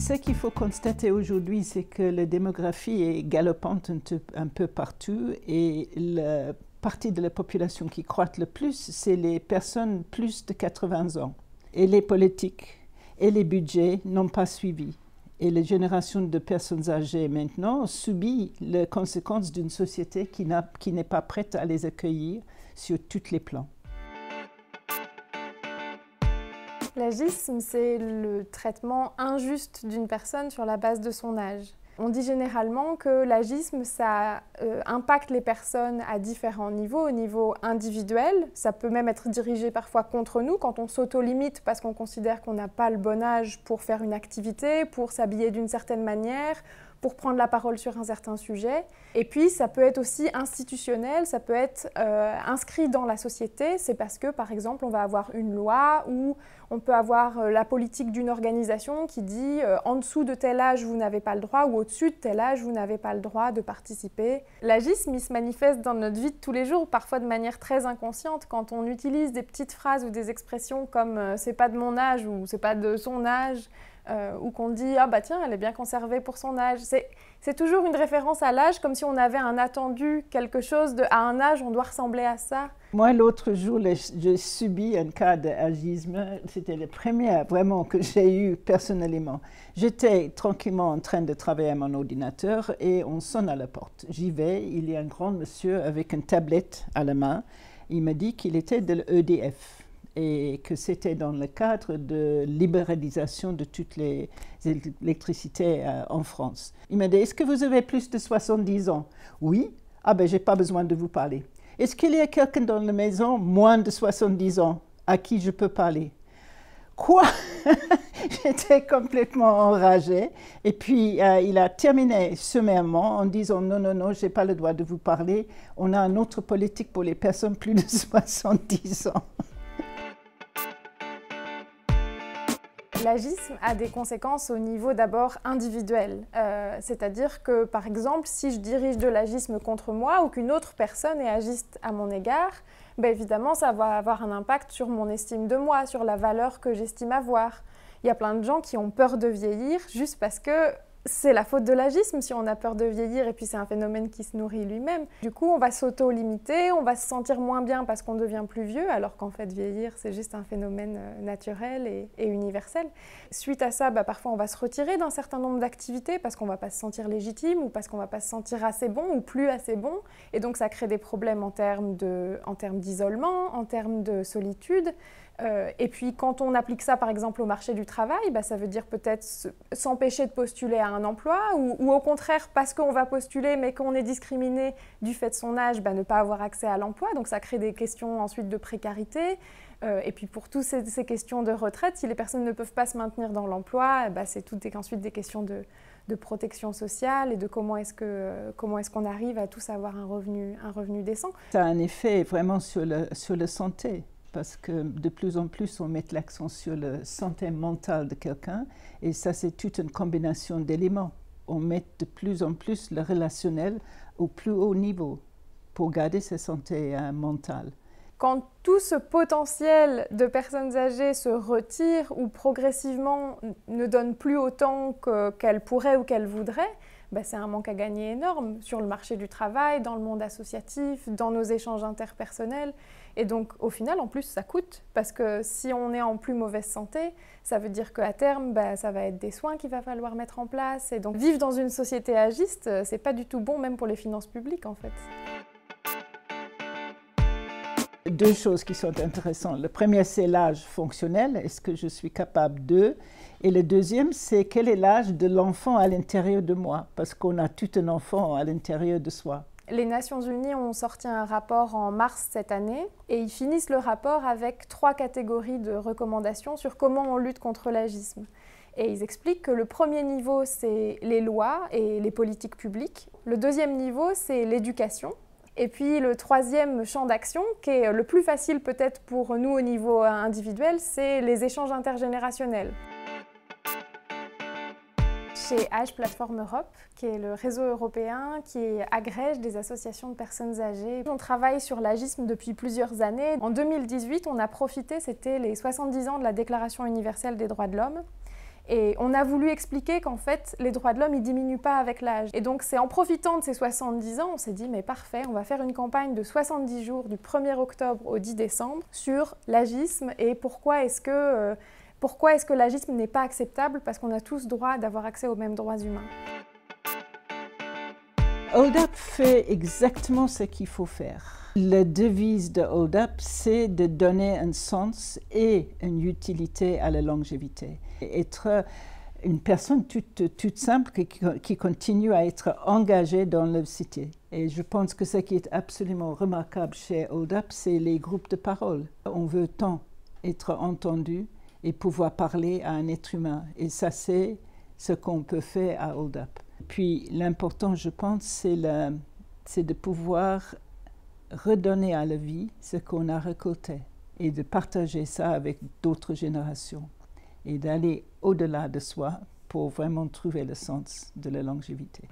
Ce qu'il faut constater aujourd'hui, c'est que la démographie est galopante un peu partout et la partie de la population qui croît le plus, c'est les personnes plus de 80 ans. Et les politiques et les budgets n'ont pas suivi. Et les générations de personnes âgées maintenant subissent les conséquences d'une société qui n'est pas prête à les accueillir sur tous les plans. L'agisme, c'est le traitement injuste d'une personne sur la base de son âge. On dit généralement que l'agisme, ça impacte les personnes à différents niveaux. Au niveau individuel, ça peut même être dirigé parfois contre nous quand on s'auto-limite parce qu'on considère qu'on n'a pas le bon âge pour faire une activité, pour s'habiller d'une certaine manière, pour prendre la parole sur un certain sujet. Et puis, ça peut être aussi institutionnel, ça peut être inscrit dans la société. C'est parce que, par exemple, on va avoir une loi ou on peut avoir la politique d'une organisation qui dit en dessous de tel âge, vous n'avez pas le droit ou au-dessus de tel âge, vous n'avez pas le droit de participer. L'agisme, il se manifeste dans notre vie de tous les jours, parfois de manière très inconsciente, quand on utilise des petites phrases ou des expressions comme « c'est pas de mon âge » ou « c'est pas de son âge ». Ou qu'on dit « ah bah tiens, elle est bien conservée pour son âge ». C'est toujours une référence à l'âge, comme si on avait un attendu, quelque chose de « à un âge, on doit ressembler à ça ». Moi, l'autre jour, j'ai subi un cas d'agisme. C'était le premier vraiment que j'ai eu personnellement. J'étais tranquillement en train de travailler à mon ordinateur et on sonne à la porte. J'y vais, il y a un grand monsieur avec une tablette à la main. Il me dit qu'il était de l'EDF. Et que c'était dans le cadre de libéralisation de toutes les électricités en France. Il m'a dit, est-ce que vous avez plus de 70 ans? Oui. Ah ben, j'ai pas besoin de vous parler. Est-ce qu'il y a quelqu'un dans la maison moins de 70 ans à qui je peux parler? Quoi? J'étais complètement enragée. Et puis, il a terminé sommairement en disant, non, non, non, je n'ai pas le droit de vous parler. On a une autre politique pour les personnes plus de 70 ans. L'agisme a des conséquences au niveau d'abord individuel, c'est-à-dire que par exemple si je dirige de l'agisme contre moi ou qu'une autre personne est agiste à mon égard, ben évidemment ça va avoir un impact sur mon estime de moi, sur la valeur que j'estime avoir. Il y a plein de gens qui ont peur de vieillir juste parce que c'est la faute de l'agisme si on a peur de vieillir et puis c'est un phénomène qui se nourrit lui-même. Du coup, on va s'auto-limiter, on va se sentir moins bien parce qu'on devient plus vieux, alors qu'en fait, vieillir, c'est juste un phénomène naturel et universel. Suite à ça, parfois, on va se retirer d'un certain nombre d'activités parce qu'on ne va pas se sentir légitime ou parce qu'on ne va pas se sentir assez bon ou plus assez bon. Et donc, ça crée des problèmes en termes d'isolement, en termes de solitude. Et puis quand on applique ça par exemple au marché du travail, ça veut dire peut-être s'empêcher de postuler à un emploi ou au contraire parce qu'on va postuler mais qu'on est discriminé du fait de son âge, ne pas avoir accès à l'emploi. Donc ça crée des questions ensuite de précarité. Et puis pour toutes ces questions de retraite, si les personnes ne peuvent pas se maintenir dans l'emploi, c'est ensuite des questions de protection sociale et de comment est-ce qu'on arrive à tous avoir un revenu décent. Ça a un effet vraiment sur la santé. Parce que de plus en plus, on met l'accent sur la santé mentale de quelqu'un et ça, c'est toute une combinaison d'éléments. On met de plus en plus le relationnel au plus haut niveau pour garder sa santé mentale. Quand tout ce potentiel de personnes âgées se retire ou progressivement ne donne plus autant qu'elles pourraient ou qu'elles voudraient, c'est un manque à gagner énorme sur le marché du travail, dans le monde associatif, dans nos échanges interpersonnels. Et donc, au final, en plus, ça coûte. Parce que si on est en plus mauvaise santé, ça veut dire qu'à terme, ça va être des soins qu'il va falloir mettre en place. Et donc, vivre dans une société agiste, c'est pas du tout bon, même pour les finances publiques, en fait. Deux choses qui sont intéressantes. Le premier, c'est l'âge fonctionnel. Est-ce que je suis capable de? Et le deuxième, c'est quel est l'âge de l'enfant à l'intérieur de moi? Parce qu'on a tout un enfant à l'intérieur de soi. Les Nations Unies ont sorti un rapport en mars cette année et ils finissent le rapport avec 3 catégories de recommandations sur comment on lutte contre l'agisme. Et ils expliquent que le premier niveau, c'est les lois et les politiques publiques. Le deuxième niveau, c'est l'éducation. Et puis le troisième champ d'action, qui est le plus facile peut-être pour nous au niveau individuel, c'est les échanges intergénérationnels. Chez Age Platform Europe, qui est le réseau européen qui agrège des associations de personnes âgées. On travaille sur l'agisme depuis plusieurs années. En 2018, on a profité, c'était les 70 ans de la Déclaration universelle des droits de l'homme. Et on a voulu expliquer qu'en fait, les droits de l'homme, ils ne diminuent pas avec l'âge. Et donc, c'est en profitant de ces 70 ans, on s'est dit, mais parfait, on va faire une campagne de 70 jours du 1er octobre au 10 décembre sur l'agisme et pourquoi est-ce que l'agisme n'est pas acceptable, parce qu'on a tous droit d'avoir accès aux mêmes droits humains. Hold Up fait exactement ce qu'il faut faire. La devise de Hold Up, c'est de donner un sens et une utilité à la longévité. Être une personne toute simple qui continue à être engagée dans la cité. Et je pense que ce qui est absolument remarquable chez Hold Up, c'est les groupes de parole. On veut tant être entendu et pouvoir parler à un être humain. Et ça, c'est ce qu'on peut faire à Hold Up. Puis l'important, je pense, c'est de pouvoir redonner à la vie ce qu'on a récolté et de partager ça avec d'autres générations et d'aller au-delà de soi pour vraiment trouver le sens de la longévité.